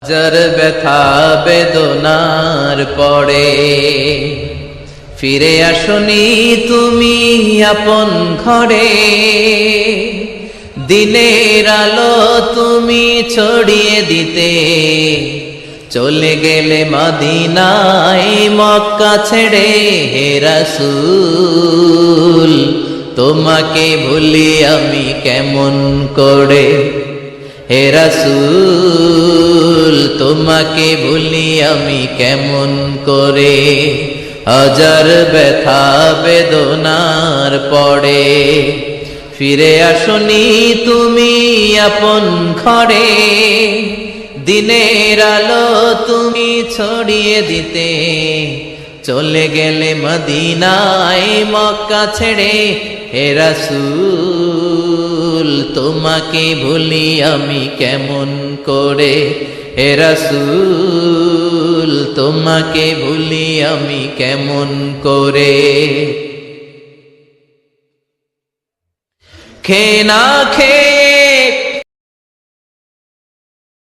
হাজার ব্যথা বেদনার পরে ফিরে আসনি তুমি আপন ঘরে। দিনের আলো তুমি ছড়িয়ে দিতে চলে গেলে মদিনায় মক্কা ছেড়ে। হে রাসূল তোমাকে ভুলি আমি কেমন করে। হে রাসূল তোমাকে ভুলি আমি কেমন করে। হাজার ব্যথা বেদনার পরে ফিরে আসনি তুমি আপন ঘরে। দিনের আলো তুমি ছড়িয়ে দিতে চলে গেলে মদিনায় মক্কা ছেড়ে। হে রাসূল তোমাকে ভুলি আমি কেমন করে। হে রাসূল তোমাকে ভুলি আমি কেমন করে। খে না খে